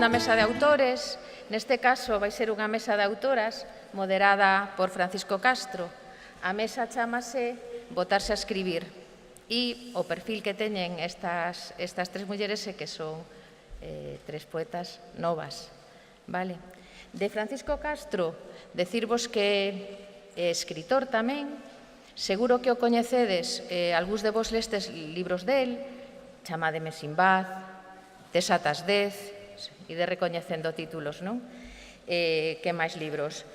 unha mesa de autores, neste caso vai ser unha mesa de autoras moderada por Francisco Castro. A mesa chamase Botarse a escribir e o perfil que teñen estas tres mulleres é que son tres poetas novas. Vale. De Francisco Castro, decirvos que é escritor tamén, seguro que o coñecedes, algúns de vos lestes libros del, Chamádeme Sinbad, Tesatas 10, ide recoñecendo títulos, non? Que máis libros?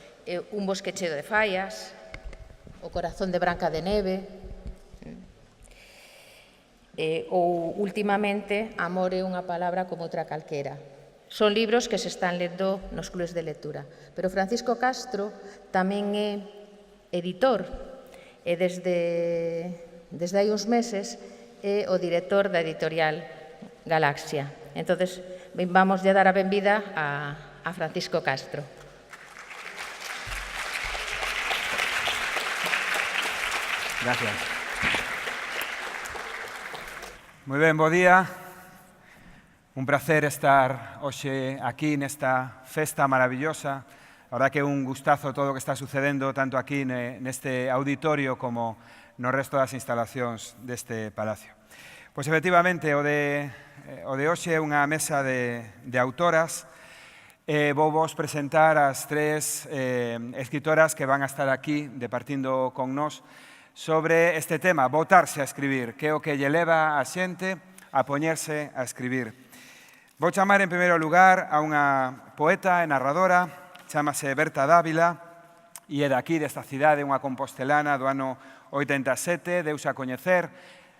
Un bosque cheo de fallas, O corazón de Branca de Neve, ou últimamente Amor é unha palabra como outra calquera. Son libros que se están lendo nos clubes de lectura. Pero Francisco Castro tamén é editor e desde hai uns meses é o director da editorial Galaxia. Entonces, vamos a dar a benvida a Francisco Castro. Gracias. Moi ben, bo día. Un placer estar hoxe aquí nesta festa maravillosa. A verdad que é un gustazo todo o que está sucedendo tanto aquí neste auditorio como no resto das instalacións deste palacio. Pois efectivamente, o de hoxe é unha mesa de autoras. Vou vos presentar as tres escritoras que van a estar aquí departindo con nós sobre este tema, botarse a escribir, que é o que lle leva a xente a poñerse a escribir. Vou chamar en primeiro lugar a unha poeta e narradora, chamase Berta Dávila, e é daqui, desta cidade, unha compostelana do ano 87, deuse a coñecer,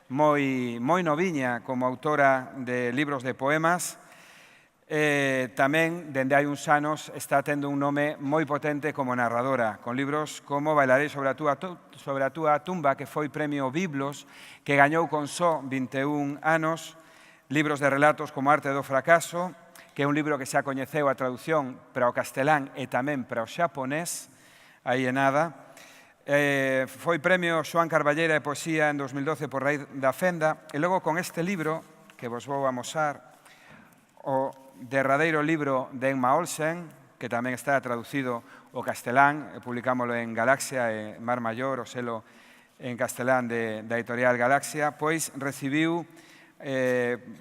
moi noviña como autora de libros de poemas. Tamén, dende hai uns anos, está tendo un nome moi potente como narradora, con libros como Bailarei sobre a túa tumba, que foi premio Biblos, que gañou con só 21 anos, libros de relatos como Arte do fracaso, que é un libro que xa coñeceu a traducción para o castelán e tamén para o xaponés, aí é nada. Foi premio Xoán Carballeira de Poesía en 2012 por Raíz da Fenda, e logo con este libro, que vos vou amosar, o derradeiro libro de Emma Olsen, que tamén está traducido ao castelán, publicámoslo en Galaxia e Mar Maior, o selo en castelán da editorial Galaxia, pois recibiu,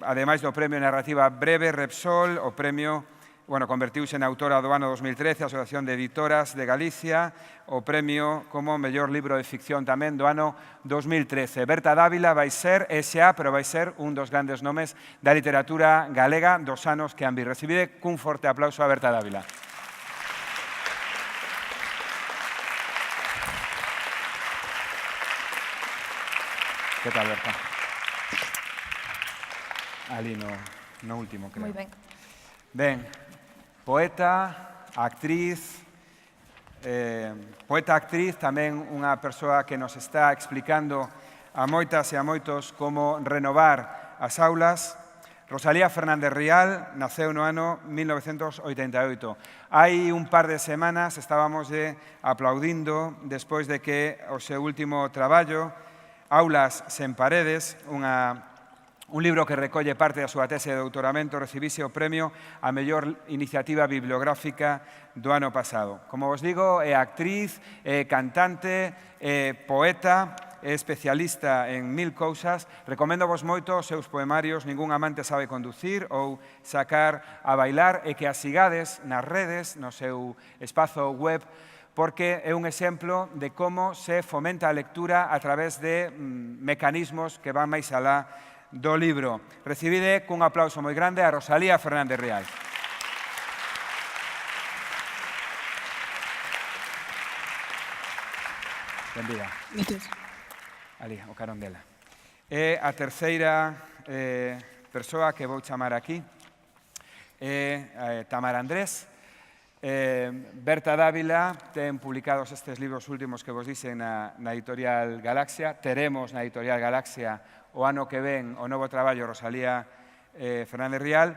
ademais do premio Narrativa Breve Repsol, o premio, convertiuse en autora do ano 2013, a Asociación de Editoras de Galicia, o premio como mellor libro de ficción tamén do ano 2013. Berta Dávila vai ser, pero vai ser un dos grandes nomes da literatura galega dos anos que han vi. Recibide cun forte aplauso a Berta Dávila. Que tal, Berta? Ali no último, creo. Moi ben. Ben, poeta, actriz, tamén unha persoa que nos está explicando a moitas e a moitos como renovar as aulas. Rosalía Fernández Rial naceu no ano 1988. Hai un par de semanas estábamos aplaudindo despois de que o seu último traballo, Aulas sen paredes, un libro que recolle parte da súa tese de doutoramento, recibise o premio a mellor iniciativa bibliográfica do ano pasado. Como vos digo, é actriz, é cantante, é poeta, é especialista en 1000 cousas. Recomendo vos moito os seus poemarios Ningún amante sabe conducir ou Sacar a bailar, e que as sigades nas redes, no seu espazo web, porque é un exemplo de como se fomenta a lectura a través de mecanismos que van máis alá do libro. Recibide cun aplauso moi grande a Rosalía Fernández Rial. Benvida. Gracias. Ali, o carón dela. E a terceira persoa que vou chamar aquí é Tamara Andrés. Berta Dávila ten publicados estes libros últimos que vos dixen na editorial Galaxia. Teremos na editorial Galaxia o ano que ven o novo traballo Rosalía Fernández Rial.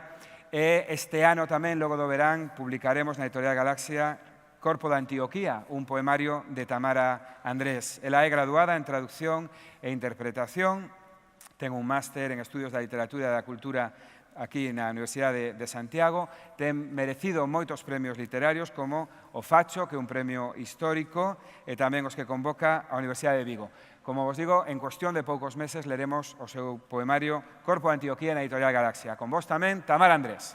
E este ano tamén, logo do verán, publicaremos na editorial Galaxia Corpo da Antioquía, un poemario de Tamara Andrés. Ela é graduada en traducción e interpretación, ten un máster en estudios da literatura e da cultura aquí na Universidade de Santiago, ten merecido moitos premios literarios como o Facho, que é un premio histórico, e tamén os que convoca a Universidade de Vigo. Como vos digo, en cuestión de poucos meses leremos o seu poemario Corpo de Antioquía na Editorial Galaxia. Con vos tamén, Tamara Andrés.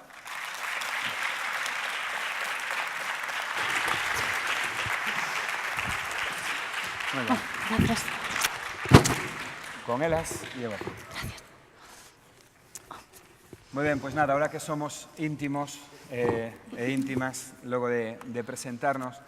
Muy bien. Gracias. Con elas llevo aquí. Gracias. Muy bien, pues nada, ahora que somos íntimos e íntimas, logo de presentarnos,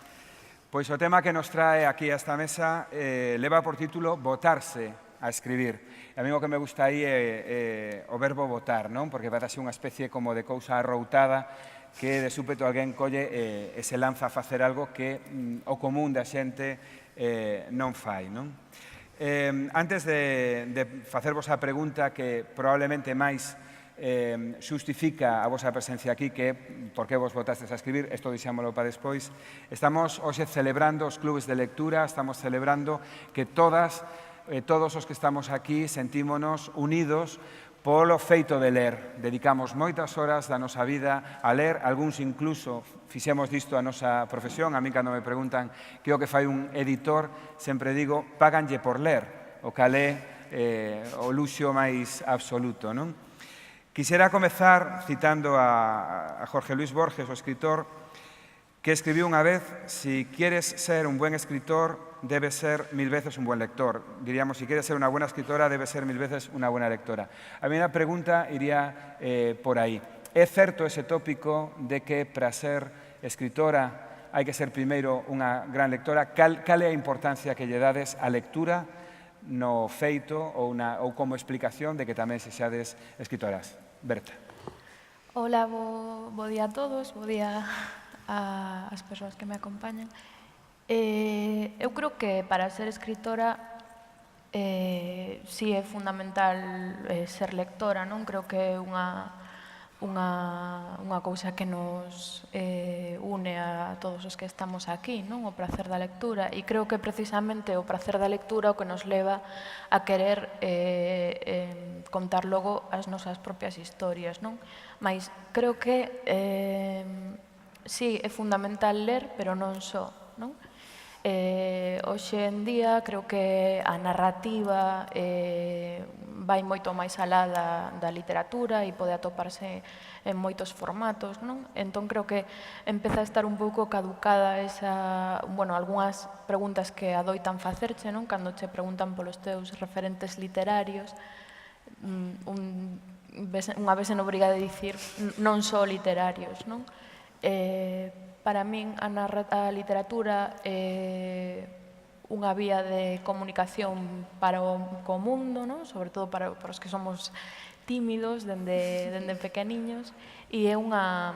pois o tema que nos trae aquí a esta mesa leva por título Botarse a escribir. E a mí o que me gusta aí é o verbo botar, non? Porque vai así unha especie como de cousa arroutada que de súpeto alguén colle e se lanza a facer algo que o común da xente non fai, non? Antes de facervos a pregunta que probablemente máis xustifica a vosa presencia aquí, que por que vos botastes a escribir, isto dixámolo para despois. Estamos hoxe celebrando os clubes de lectura, estamos celebrando que todos os que estamos aquí sentímonos unidos polo feito de ler. Dedicamos moitas horas da nosa vida a ler, algúns incluso fixemos disto a nosa profesión. A mí, cando me preguntan que o que fai un editor, sempre digo, páganlle por ler, o cal é o luxo máis absoluto, non? Quixera comezar citando a Jorge Luis Borges, o escritor, que escribiu unha vez: si quieres ser un buen escritor, debes ser 1000 veces un buen lector. Diríamos, si quieres ser una buena escritora, debes ser 1000 veces una buena lectora. A mí a pregunta iría por aí. É certo ese tópico de que para ser escritora hai que ser primeiro unha gran lectora? Cal é a importancia que lle dades á lectura no feito ou como explicación de que tamén sexades escritoras? Berta. Hola, bo día a todos, bo día ás persoas que me acompañan. Eu creo que para ser escritora si é fundamental ser lectora, non? Creo que é unha cousa que nos une a todos os que estamos aquí, non? O prazer da lectura, e creo que precisamente o prazer da lectura o que nos leva a querer contar logo as nosas propias historias, non? Mais creo que sí, é fundamental ler, pero non só, non? Hoxe en día creo que a narrativa vai moito máis alá da literatura e pode atoparse en moitos formatos, non? Entón creo que empeza a estar un pouco caducada algunhas preguntas que adoitan facerche, non? Cando che preguntan polos teus referentes literarios, unha vez en obriga de dicir non só literarios, non? Para min a literatura é unha vía de comunicación para o mundo, non? Sobre todo para os que somos tímidos dende pequeniños, e é unha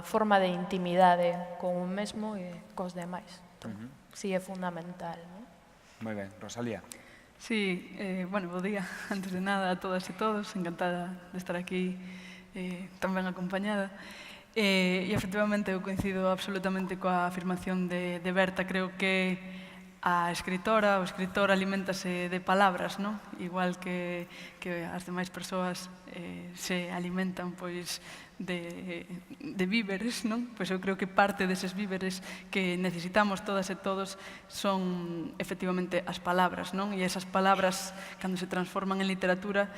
forma de intimidade con o mesmo e cos demais. Entón, sí, é fundamental, non? Moi ben. Rosalía. Sí, bo día, antes de nada, a todas e todos. Encantada de estar aquí tan ben acompañada. E, efectivamente, eu coincido absolutamente coa afirmación de Berta. Creo que a escritora, o escritor aliméntase de palabras, non? Igual que as demais persoas se alimentan, pois, de víveres, non? Pois eu creo que parte deses víveres que necesitamos todas e todos son, efectivamente, as palabras, non? E esas palabras, cando se transforman en literatura,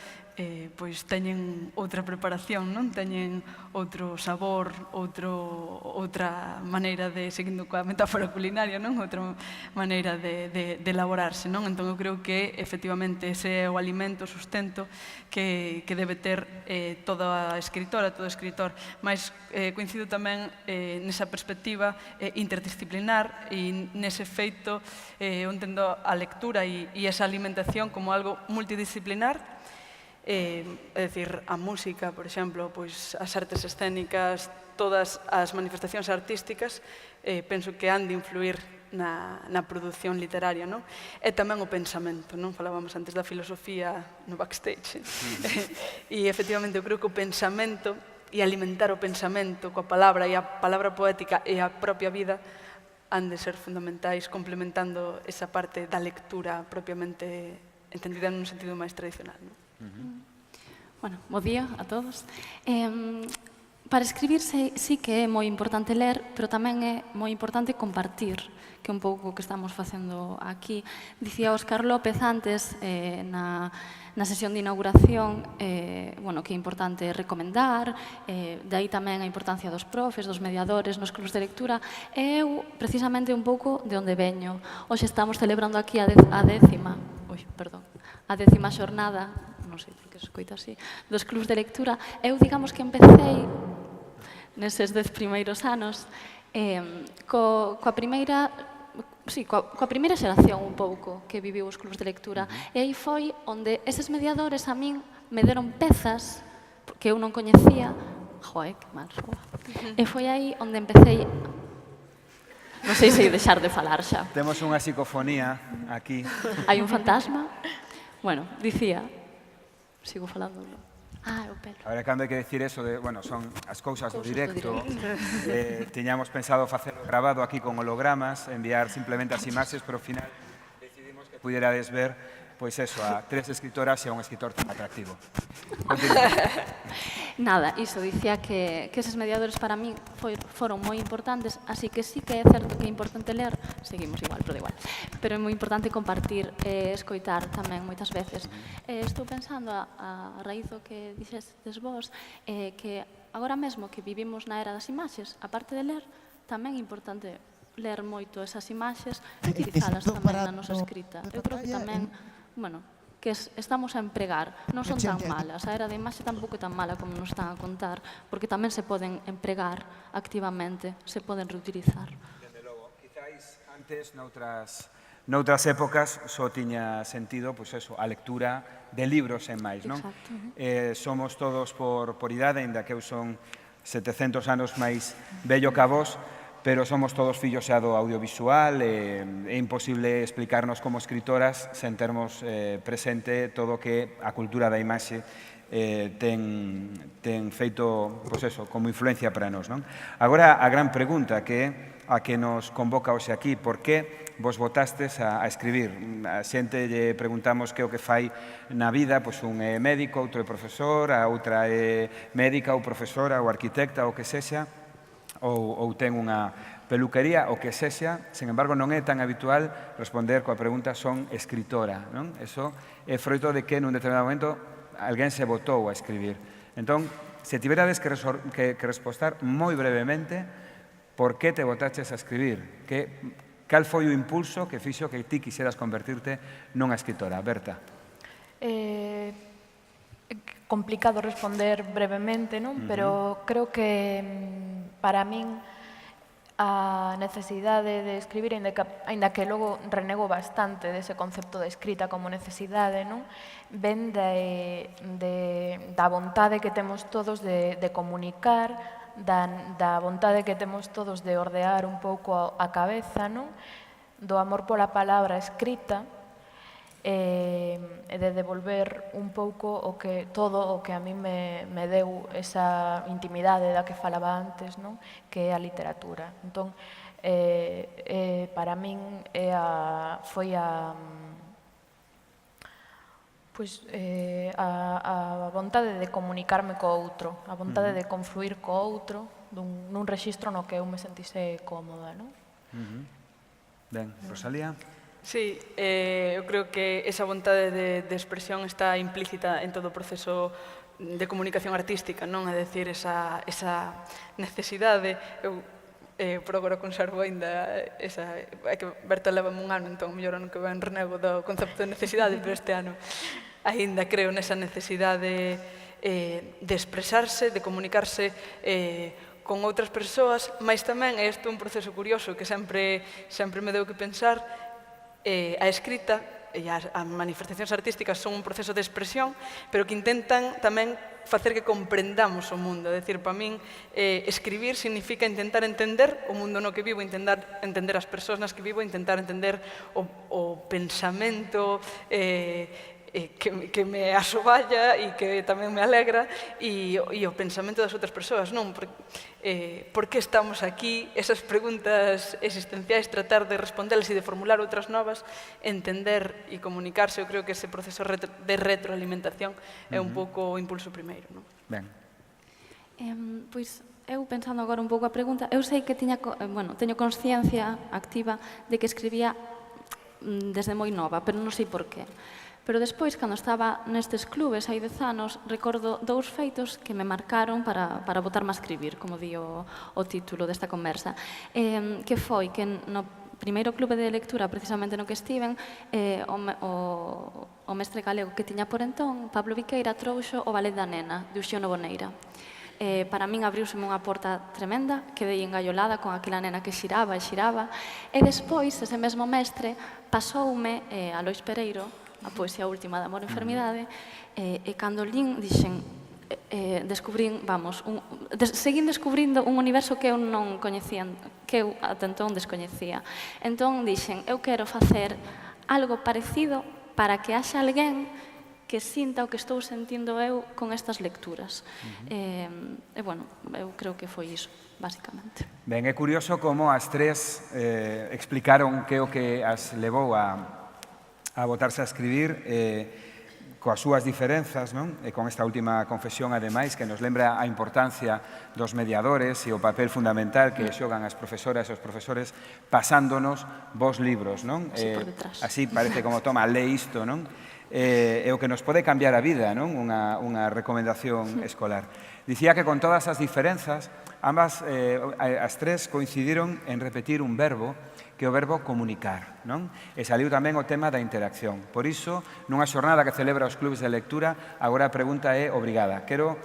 pois teñen outra preparación, non? Teñen outro sabor, outra maneira de, seguindo coa metáfora culinaria, non? Outra maneira de elaborarse, non? Entón eu creo que, efectivamente, ese é o alimento, o sustento que debe ter toda escritora, todo escritor. Mas coincido tamén nesa perspectiva interdisciplinar e nese feito eu entendo a lectura e esa alimentación como algo multidisciplinar. É dicir, a música, por exemplo, pois as artes escénicas, todas as manifestacións artísticas, penso que han de influir na produción literaria, non? E tamén o pensamento, non? Falábamos antes da filosofía no backstage. E, efectivamente, eu creo que o pensamento e alimentar o pensamento coa palabra e a palabra poética e a propia vida han de ser fundamentais, complementando esa parte da lectura propiamente entendida nun sentido máis tradicional, non? Bueno, bo día a todos. Para escribir sí que é moi importante ler, pero tamén é moi importante compartir, que é un pouco o que estamos facendo aquí. Dicía Óscar López antes, na sesión de inauguración, bueno, que é importante recomendar, de aí tamén a importancia dos profes, dos mediadores, nos clubs de lectura. Eu, precisamente, un pouco de onde veño. Hoxe estamos celebrando aquí a décima xornada, non sei por que se escoita así, dos clubs de lectura. Eu, digamos que empecei neses 10 primeiros anos coa primeira xeración un pouco que viviu os clubs de lectura. E aí foi onde eses mediadores a min me deron pezas que eu non coñecía. Joe, que mal soa. E foi aí onde empecé. Non sei se deixar de falar xa. Temos unha psicofonía aquí. Hai un fantasma. Bueno, dicía, sigo falando, non? O pelo. Ahora, cando hai que decir eso de, bueno, son as cousas do Cousas do directo. Tiñamos pensado facer grabado aquí con hologramas, enviar simplemente as imaxes, pero ao final decidimos que puderades ver, pois eso, a 3 escritoras e a un escritor tan atractivo. Nada, iso, dicía que eses mediadores para mí foron moi importantes, así que sí que é certo que é importante ler, seguimos igual, pero igual, pero é moi importante compartir e escoitar tamén moitas veces. Estou pensando a raíz do que dixestes vos, que agora mesmo que vivimos na era das imaxes, aparte de ler, tamén é importante ler moito esas imaxes e utilizalas tamén na nosa escrita. Eu creo que tamén, bueno, que estamos a empregar, non son tan malas, a era da imaxe tampouco é tan mala como nos están a contar, porque tamén se poden empregar activamente, se poden reutilizar. Dende logo, quizáis antes, noutras épocas, só tiña sentido, pois eso, a lectura de libros en máis, non? Somos todos por idade, ainda que eu son 700 anos máis vello que a vos, pero somos todos fillos xa do audiovisual, é imposible explicarnos como escritoras sen termos presente todo o que a cultura da imaxe ten feito, pois eso, como influencia para nós, non? Agora, a gran pregunta que é a que nos convoca hoxe aquí, por que vos botastes a escribir? A xente lle preguntamos que o que fai na vida, pois un é médico, outro é profesor, a outra é médica ou profesora ou arquitecta ou que sexa, ou ten unha peluquería, o que sexa. Sen embargo, non é tan habitual responder coa pregunta son escritora, non? Eso é froito de que nun determinado momento alguén se botou a escribir. Entón, se tiverades que respostar moi brevemente por que te botaches a escribir, cal foi o impulso que fixo que ti quixeras convertirte nunha escritora? Berta. Complicado responder brevemente, non? Pero creo que para min a necesidade de escribir, aínda que logo renego bastante dese concepto de escrita como necesidade, non? Ven da vontade que temos todos de comunicar, da vontade que temos todos de ordear un pouco a cabeza, non? Do amor pola palabra escrita, e de devolver un pouco todo o que a mí me deu esa intimidade da que falaba antes, non? Que é a literatura. Entón, para min foi a vontade de comunicarme co outro, a vontade de confluir co outro nun rexistro no que eu me sentise cómoda, non? Ben, Rosalía. Sí, eu creo que esa vontade de expresión está implícita en todo o proceso de comunicación artística, non? É dicir, esa necesidade. Eu por agora conservo ainda esa... É que Berta leva un ano, entón mellor ano que ven renego do concepto de necesidade, pero este ano ainda creo nesa necesidade de expresarse, de comunicarse con outras persoas, mas tamén é isto un proceso curioso que sempre me deu que pensar. A escrita e as manifestacións artísticas son un proceso de expresión, pero que intentan tamén facer que comprendamos o mundo. É dicir, para min, escribir significa intentar entender o mundo no que vivo, intentar entender as persoas nas que vivo, intentar entender o pensamento, que me asoballa e que tamén me alegra, e o pensamento das outras persoas, non? Por que estamos aquí? Esas preguntas existenciais, tratar de respondelas e de formular outras novas, entender e comunicarse. Eu creo que ese proceso de retroalimentación é un pouco o impulso primeiro, non? Ben. Pois, eu pensando agora un pouco a pregunta, eu sei que teño consciencia activa de que escribía desde moi nova, pero non sei por qué. Pero despois, cando estaba nestes clubes hai 10 anos, recordo 2 feitos que me marcaron para botarme a escribir, como di o título desta conversa. Que foi que no primeiro clube de lectura, precisamente no que estiven, o mestre galego que tiña por entón, Pablo Viqueira, trouxo o Ballet da Nena, de Uxío Boneira. Para min abriuseme unha porta tremenda, quedei engallolada con aquela nena que xiraba e xiraba, e despois ese mesmo mestre pasoume a Lois Pereiro, a poesía última de Amor e Enfermidade, e cando lín dixen, seguín descubrindo un universo que eu non coñecía, que eu ata entón descoñecía. Entón dixen, eu quero facer algo parecido para que haxa alguén que sinta o que estou sentindo eu con estas lecturas. Bueno, eu creo que foi iso, basicamente. Ben, é curioso como as tres explicaron que o que as levou a botarse a escribir coas súas diferenzas, non? E con esta última confesión, ademais, que nos lembra a importancia dos mediadores e o papel fundamental que xogan as profesoras e os profesores pasándonos vos libros, non? Así por detrás. Así parece como, toma, lé isto, non? E o que nos pode cambiar a vida, non? Unha recomendación escolar. Dicía que con todas as diferenzas, ambas, as tres coincidiron en repetir un verbo, que é o verbo comunicar, non? E saliu tamén o tema da interacción. Por iso, nunha xornada que celebra os clubes de lectura, agora a pregunta é obrigada. Quero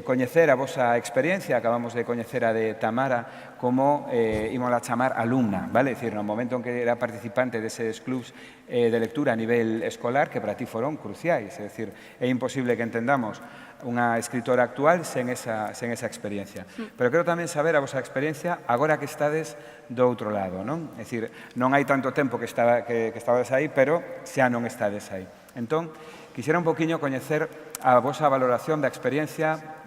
coñecer a vosa experiencia, acabamos de coñecer a de Tamara, como ímola chamar alumna, vale? É dicir, no momento en que era participante deses clubs de lectura a nivel escolar, que para ti foron cruciais, é dicir, é imposible que entendamos unha escritora actual sen esa experiencia. Pero quero tamén saber a vosa experiencia agora que estades do outro lado, non? É dicir, non hai tanto tempo que estabades aí, pero xa non estades aí. Entón, quixera un poquinho coñecer a vosa valoración da experiencia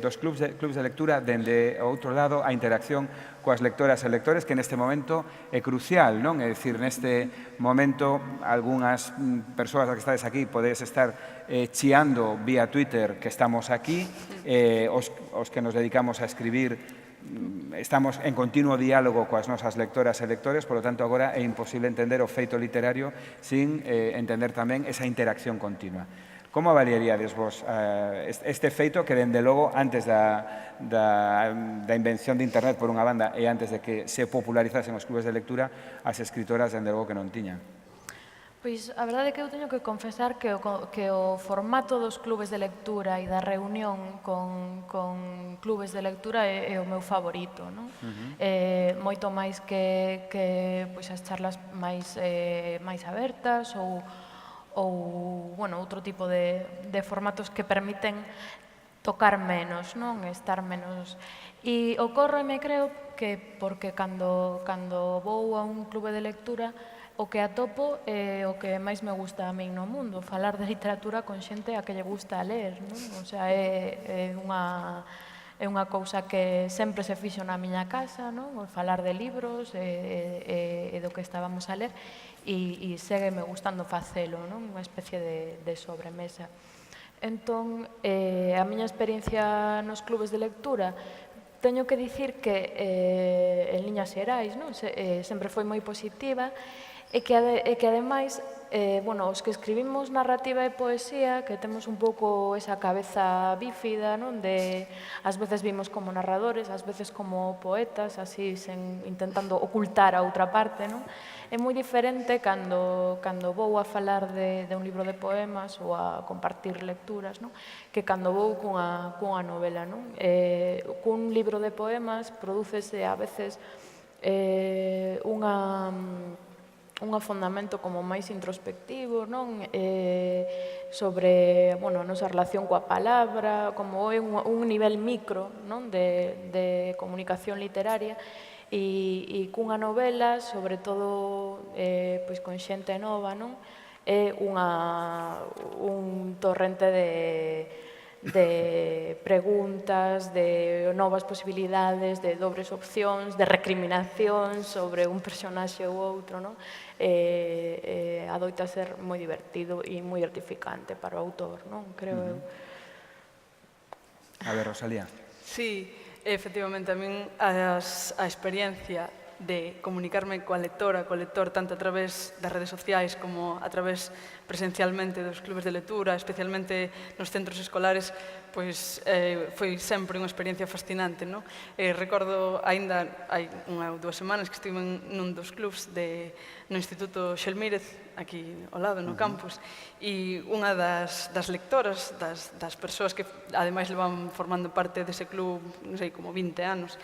dos clubs de lectura dende o outro lado, a interacción coas lectoras e lectores, que neste momento é crucial, non? É dicir, neste momento, algunhas persoas que estades aquí podedes estar chiando vía Twitter que estamos aquí, os que nos dedicamos a escribir estamos en continuo diálogo coas nosas lectoras e lectores, por lo tanto, agora é imposible entender o feito literario sin entender tamén esa interacción continua. Como avaliaríades vos este feito que, dende logo, antes da invención de Internet, por unha banda, e antes de que se popularizasen os clubes de lectura, as escritoras, dende logo, que non tiñan? Pois a verdade é que eu teño que confesar que o formato dos clubes de lectura e da reunión con clubes de lectura é o meu favorito, non? Moito máis que as charlas máis abertas ou outro tipo de formatos que permiten tocar menos, non? Estar menos. E ocórreme, creo, que porque cando vou a un clube de lectura, o que atopo é o que máis me gusta a min no mundo, falar de literatura con xente a que lle gusta ler, non? O sea, é unha cousa que sempre se fixo na miña casa, non? O falar de libros e do que estábamos a ler, e ségueme gustando facelo, non? Unha especie de sobremesa. Entón, a miña experiencia nos clubes de lectura, teño que dicir que en liñas xerais, non? Sempre foi moi positiva, e que ademais, os que escribimos narrativa e poesía, que temos un pouco esa cabeza bífida, non? Ás veces vimos como narradores, ás veces como poetas, así, intentando ocultar a outra parte, non? É moi diferente cando vou a falar de un libro de poemas ou a compartir lecturas, non? Que cando vou cunha novela, non? Cun libro de poemas prodúcese a veces un afondamento como máis introspectivo, non? Sobre a nosa relación coa palabra, como é un nivel micro, non? De comunicación literaria, e cunha novela, sobre todo con xente nova, non? é un torrente de preguntas, de novas posibilidades, de dobres opcións, de recriminacións sobre un personaxe ou outro, non? Adoita ser moi divertido e moi gratificante para o autor, non? Creo eu. A ver, Rosalía. Sí, efectivamente, a min a experiencia de comunicarme coa lectora, co lector, tanto a través das redes sociais como a través presencialmente dos clubes de lectura, especialmente nos centros escolares, pois foi sempre unha experiencia fascinante, non? Recordo, aínda hai unha ou 2 semanas que estive nun dos clubs no Instituto Xelmírez, aquí ao lado, no campus, e unha das lectoras, das persoas que ademais levan formando parte dese club, non sei, como 20 anos,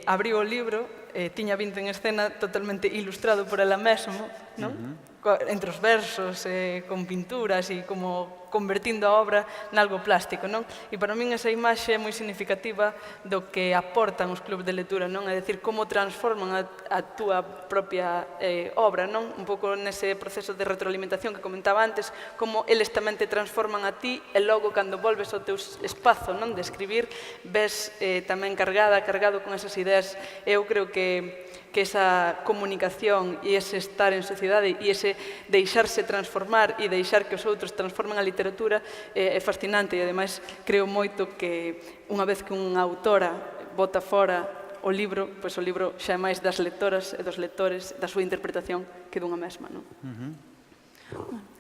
abriu o libro, tiña 20 en escena totalmente ilustrado por ela mesmo, non? Entre os versos, con pinturas e como convertindo a obra nalgo plástico, non? E para min esa imaxe é moi significativa do que aportan os clubes de lectura, non? É dicir, como transforman a túa propia obra, non? Un pouco nese proceso de retroalimentación que comentaba antes, como eles tamén te transforman a ti e logo cando volves ao teu espazo, non? De escribir, ves tamén cargado con esas ideas. Eu creo que esa comunicación e ese estar en sociedade e ese deixarse transformar e deixar que os outros transformen a literatura é fascinante e, ademais, creo moito que unha vez que unha autora bota fora o libro, pois o libro xa é máis das lectoras e dos lectores, da súa interpretación, que dunha mesma, non?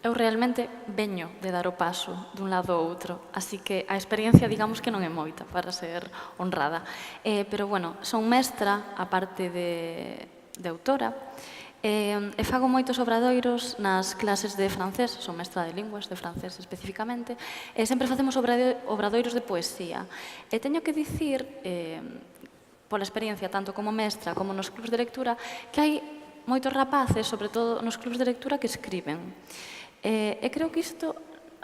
Eu realmente veño de dar o paso dun lado ao outro, así que a experiencia, digamos que non é moita, para ser honrada. Pero, bueno, son mestra, a parte de autora, e fago moitos obradoiros nas clases de francés, son mestra de linguas, de francés especificamente, e sempre facemos obradoiros de poesía. E teño que dicir, pola experiencia, tanto como mestra como nos clubs de lectura, que hai moitos rapaces, sobre todo nos clubs de lectura, que escriben. E creo que isto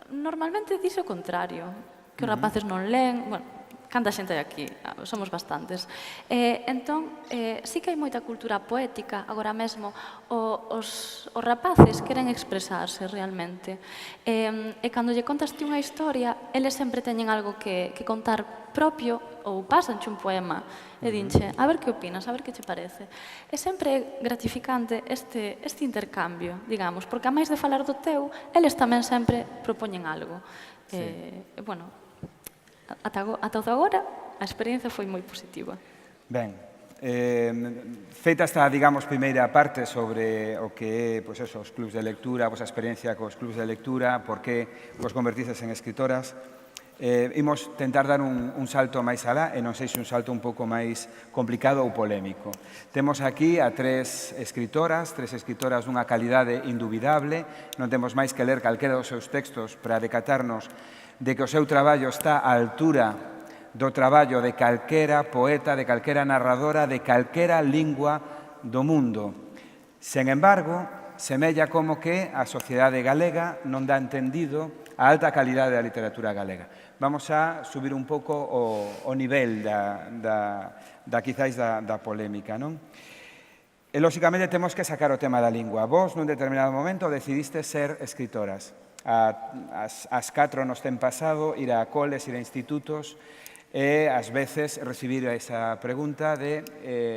normalmente dice o contrario, que os rapaces non leen, bueno, canta xente hai aquí, somos bastantes. Entón, sí que hai moita cultura poética, agora mesmo, os rapaces queren expresarse realmente. E cando lle contas ti unha historia, eles sempre teñen algo que contar propio, ou pásanche un poema, e dinche, a ver que opinas, a ver que che parece. É sempre gratificante este intercambio, digamos, porque a máis de falar do teu, eles tamén sempre propoñen algo. Bueno, ata agora, a experiencia foi moi positiva. Ben, feita esta, digamos, primeira parte sobre o que é, pois eso, os clubs de lectura, a vosa experiencia cos clubs de lectura, por que vos convertices en escritoras, imos tentar dar un salto máis alá, e non sei se un salto un pouco máis complicado ou polémico. Temos aquí a tres escritoras dunha calidade indubidable, non temos máis que ler calquera dos seus textos para decatarnos de que o seu traballo está á altura do traballo de calquera poeta, de calquera narradora, de calquera lingua do mundo. Sen embargo, semella como que a sociedade galega non dá entendido a alta calidade da literatura galega. Vamos a subir un pouco o nivel quizáis da polémica, non? E, lóxicamente, temos que sacar o tema da lingua. Vos, nun determinado momento, decidiste ser escritoras. As 4 nos ten pasado ir a coles, ir a institutos, e, ás veces, recibir esa pregunta de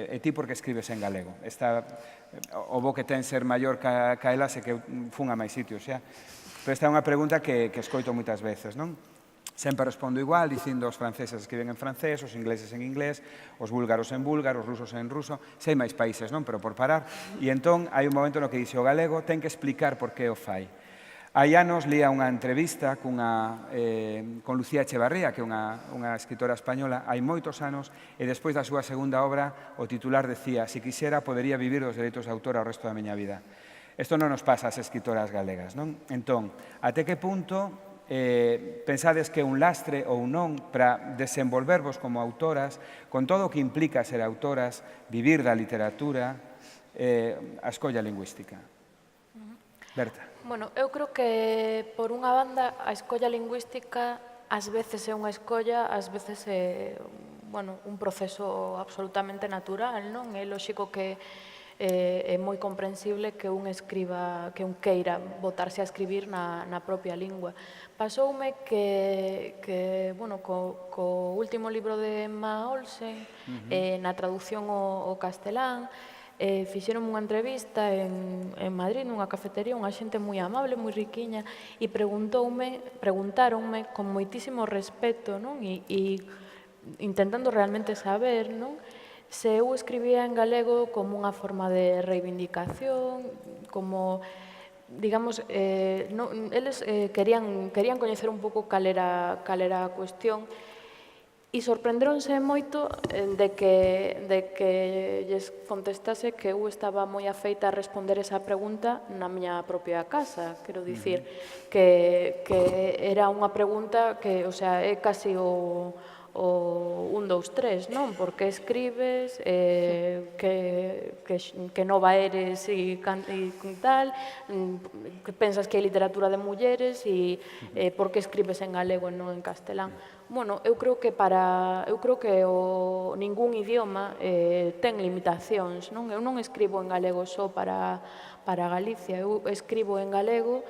e ti por que escribes en galego? O bo que ten ser maior ca elas e que fun a máis sitios, xa. Pero esta é unha pregunta que escoito moitas veces, non? Sempre respondo igual, dicindo os franceses escriben en francés, os ingleses en inglés, os búlgaros en búlgaro, os rusos en ruso, sei máis países, non? Pero por parar. E entón, hai un momento no que dice o galego ten que explicar por que o fai. Hai anos lía unha entrevista con Lucía Echevarría, que é unha escritora española, hai moitos anos, e despois da súa segunda obra, o titular decía: "Si quixera, podería vivir dos dereitos de autor ao resto da miña vida". Isto non nos pasa ás escritoras galegas, non? Entón, até que punto pensades que é un lastre ou non para desenvolvervos como autoras, con todo o que implica ser autoras, vivir da literatura, a escolla lingüística? Berta. Bueno, eu creo que, por unha banda, a escolla lingüística ás veces é unha escolla, ás veces é un proceso absolutamente natural, non? É lóxico que é moi comprensible que un escriba, que un queira botarse a escribir na propia lingua. Pasoume que bueno, co último libro de Emma Olsen, na traducción ao castelán, fixeron unha entrevista en Madrid, nunha cafetería, unha xente moi amable, moi riquiña, e preguntáronme con moitísimo respeto, non? E intentando realmente saber, non? Se eu escribía en galego como unha forma de reivindicación, como, digamos, eles querían coñecer un pouco cal era a cuestión, e sorprenderonse moito de que lles contestase que eu estaba moi afeita a responder esa pregunta na miña propia casa. Quero dicir que era unha pregunta que, o sea, é casi o 1, 2, 3, non? Por que escribes, que nova eres e tal, que pensas que é literatura de mulleres e por que escribes en galego e non en castelán. Bueno, eu creo que ningún idioma ten limitacións, non? Eu non escribo en galego só para Galicia, eu escribo en galego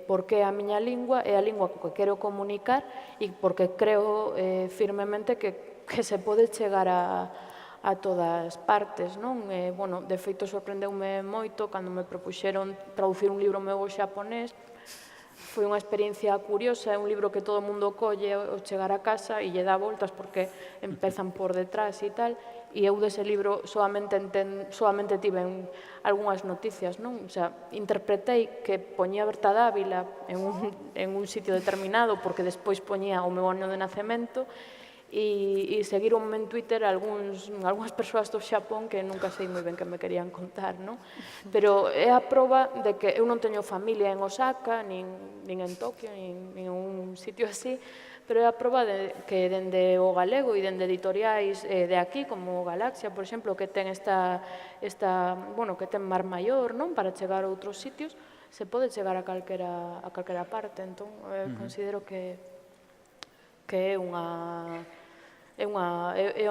porque a miña lingua é a lingua que quero comunicar e porque creo firmemente que se pode chegar a todas partes, non? Bueno, de feito, sorprendeume moito cando me propuxeron traducir un libro meu ao xaponés. Foi unha experiencia curiosa, é un libro que todo o mundo colle ao chegar a casa e lle dá voltas porque empezan por detrás e tal, e eu dese libro solamente tiven algunhas noticias, non? O sea, interpretei que poñía Berta Dávila en un sitio determinado porque despois poñía o meu ano de nacemento e seguironme en Twitter algunhas persoas do Xapón que nunca sei moi ben que me querían contar, non? Pero é a proba de que eu non teño familia en Osaka, nin en Tokio, nin en un sitio así, pero é a proba de que dende o galego e dende editoriais de aquí, como Galaxia, por exemplo, que ten bueno, que ten Mar Maior, non? Para chegar a outros sitios, se pode chegar a calquera parte. Entón, considero que é o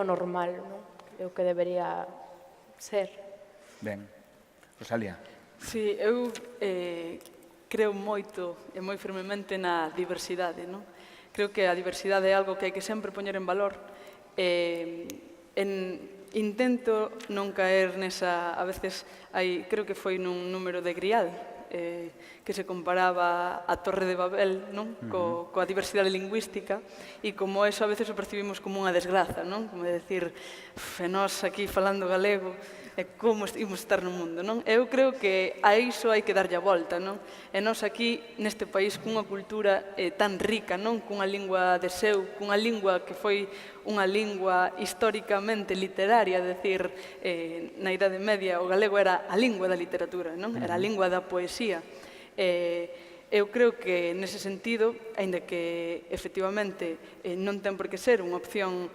normal, non? É o que debería ser. Ben. Rosalía. Si, eu creo moito e moi firmemente na diversidade, non? Creo que a diversidade é algo que hai que sempre poñer en valor. Intento non caer nesa, a veces, creo que foi nun número de Grial, que se comparaba a Torre de Babel, non? Coa diversidade lingüística, e como eso a veces o percibimos como unha desgraza, non? Como decir, nós aquí falando galego, como imos estar no mundo, non? Eu creo que a iso hai que darlle a volta, non? E nós aquí, neste país, cunha cultura tan rica, non? Cunha lingua de seu, cunha lingua que foi unha lingua históricamente literaria, decir, na Idade Media o galego era a lingua da literatura, non? Era a lingua da poesía. Eu creo que, nese sentido, aínda que, efectivamente, non ten por que ser unha opción,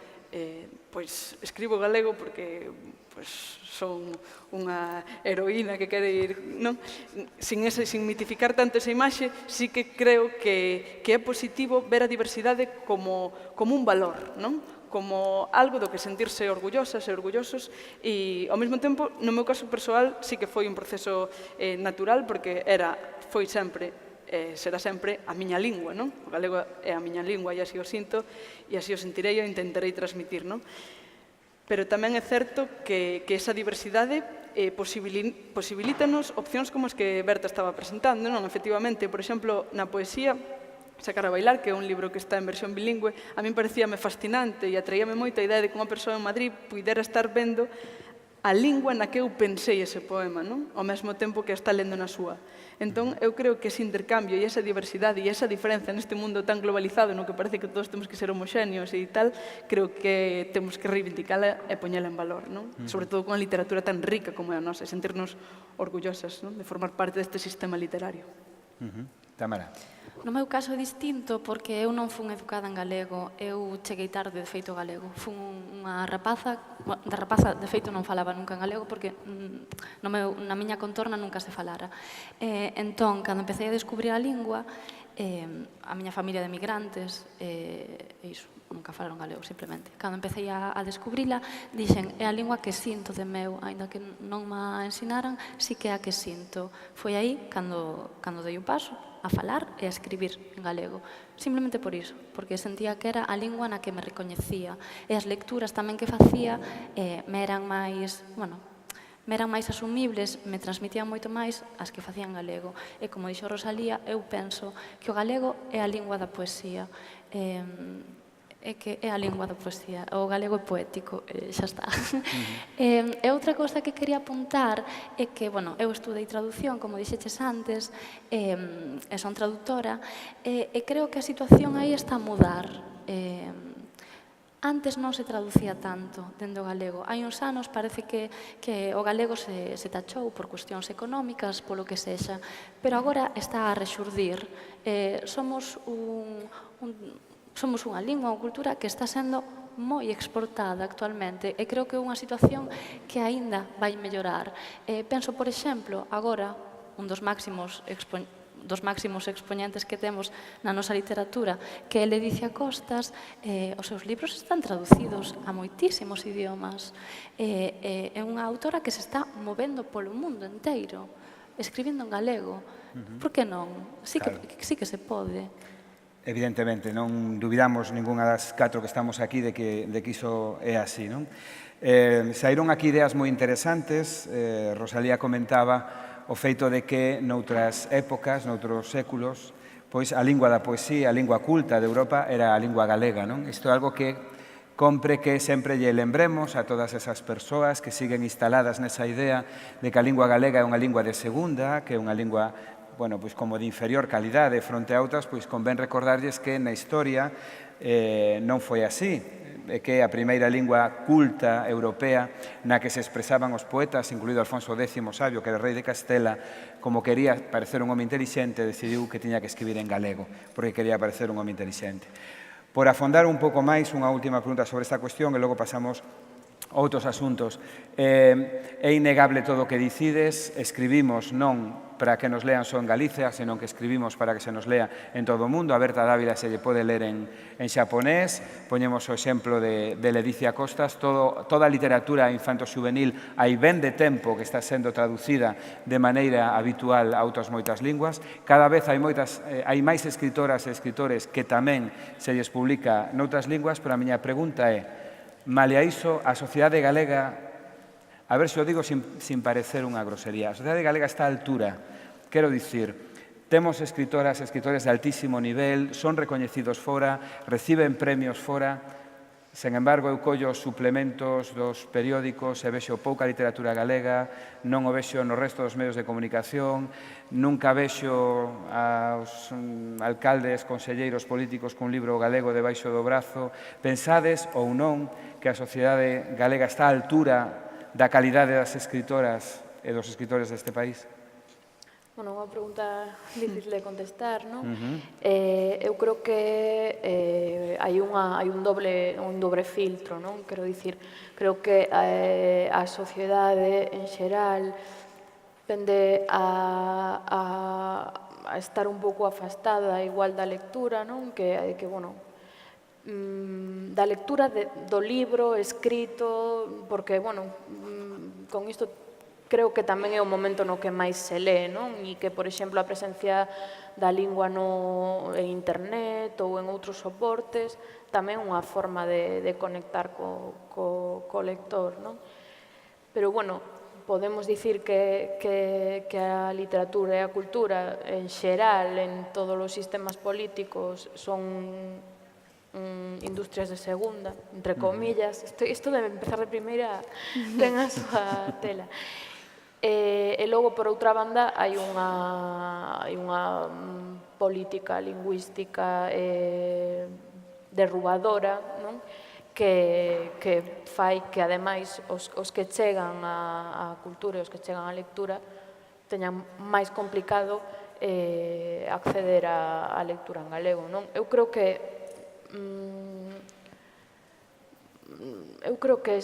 pois, escribo galego porque son unha heroína que quere ir, non? Sin mitificar tanto esa imaxe, sí que creo que é positivo ver a diversidade como un valor, non? Como algo do que sentirse orgullosas e orgullosos e, ao mesmo tempo, no meu caso persoal, sí que foi un proceso natural porque foi sempre, será sempre a miña lingua, non? O galego é a miña lingua e así o sinto e así o sentirei e intentarei transmitir, non? Pero tamén é certo que esa diversidade posibilítanos opcións como as que Berta estaba presentando, non? Efectivamente, por exemplo, na poesía, Sacar a bailar, que é un libro que está en versión bilingüe, a min parecíame fascinante e atraíame moito a idea de que unha persoa en Madrid puidera estar vendo a lingua na que eu pensei ese poema, non? Ao mesmo tempo que está lendo na súa. Entón, eu creo que ese intercambio e esa diversidade e esa diferenza neste mundo tan globalizado no que parece que todos temos que ser homoxéneos e tal, creo que temos que reivindicala e poñela en valor, non? Sobre todo con a literatura tan rica como é a nosa, e sentirnos orgullosas, non? De formar parte deste sistema literario. Tamara. No meu caso é distinto porque eu non fun educada en galego, eu cheguei tarde de feito galego. Fun unha rapaza, de feito non falaba nunca en galego porque na miña contorna nunca se falara. Entón, cando empecé a descubrir a lingua, a miña familia de migrantes, iso, nunca falaron galego, simplemente. Cando empecé a descubrila, dixen, é a lingua que sinto de meu, aínda que non me ensinaran, sí que é a que sinto. Foi aí cando dei o paso a falar e a escribir en galego. Simplemente por iso, porque sentía que era a lingua na que me recoñecía. E as lecturas tamén que facía me eran máis asumibles, me transmitían moito máis as que facían galego. E como dixo Rosalía, eu penso que o galego é a lingua da poesía. É que é a lingua da poesía, o galego é poético, xa está. E outra cousa que quería apuntar é que, bueno, eu estudei traducción, como dixeches antes, e son traductora, e creo que a situación aí está a mudar. Antes non se traducía tanto dende o galego. Hai uns anos parece que o galego se tachou por cuestións económicas, polo que sexa, pero agora está a rexurdir. Somos unha lingua, unha cultura que está sendo moi exportada actualmente e creo que é unha situación que aínda vai mellorar. Penso, por exemplo, agora, un dos máximos expoñentes que temos na nosa literatura, que é Ledicia Costas, os seus libros están traducidos a moitísimos idiomas. É unha autora que se está movendo polo mundo inteiro, escribindo en galego. Por que non? Sí que se pode. Evidentemente, non dubidamos ninguna das 4 que estamos aquí de que iso é así, non? Saíron aquí ideas moi interesantes. Rosalía comentaba o feito de que noutras épocas, noutros séculos, pois a lingua da poesía, a lingua culta de Europa era a lingua galega, non? Isto é algo que compre que sempre lle lembremos a todas esas persoas que siguen instaladas nesa idea de que a lingua galega é unha lingua de segunda, que é unha lingua, bueno, pois como de inferior calidade fronte a outras, pois convén recordarlles que na historia non foi así, que a primeira lingua culta europea na que se expresaban os poetas, incluído Alfonso X Sabio, que era rei de Castela, como quería parecer un home intelixente, decidiu que tiña que escribir en galego, porque quería parecer un home intelixente. Por afondar un pouco máis, unha última pregunta sobre esta cuestión e logo pasamos outros asuntos. É innegable todo o que dicides, escribimos non para que nos lean só en Galicia, senón que escribimos para que se nos lea en todo o mundo. A Berta Dávila se lle pode ler en xaponés, poñemos o exemplo de Ledicia Costas, toda a literatura infanto-xuvenil hai ben de tempo que está sendo traducida de maneira habitual a outras moitas linguas. Cada vez hai máis escritoras e escritores que tamén se lles publica noutras linguas, pero a miña pregunta é, malia iso, a sociedade galega, a ver se o digo sin parecer unha grosería, a sociedade galega está a altura, quero dicir, temos escritoras e escritores de altísimo nivel, son recoñecidos fora, reciben premios fora, sen embargo, eu collo os suplementos dos periódicos e vexo pouca literatura galega, non o vexo no resto dos medios de comunicación, nunca vexo aos alcaldes, conselleiros políticos cun libro galego debaixo do brazo. Pensades ou non que a sociedade galega está á altura da calidade das escritoras e dos escritores deste país? Bueno, unha pregunta difícil de contestar, non? Eu creo que hai un dobre filtro, non? Quero dicir, creo que a sociedade en xeral tende a estar un pouco afastada igual da lectura, non? Que bueno, da lectura do libro escrito, porque, bueno, con isto creo que tamén é o momento no que máis se lee, non? E que, por exemplo, a presencia da lingua en internet ou en outros soportes tamén é unha forma de conectar co lector, non? Pero, bueno, podemos dicir que a literatura e a cultura en xeral, en todos os sistemas políticos, son industrias de segunda, entre comillas. Isto de empezar de primeira ten a súa tela. E logo, por outra banda, hai unha política lingüística derrubadora, non? Que fai que, ademais, os que chegan á cultura e os que chegan á lectura teñan máis complicado acceder á lectura en galego, non? Eu creo que eu creo que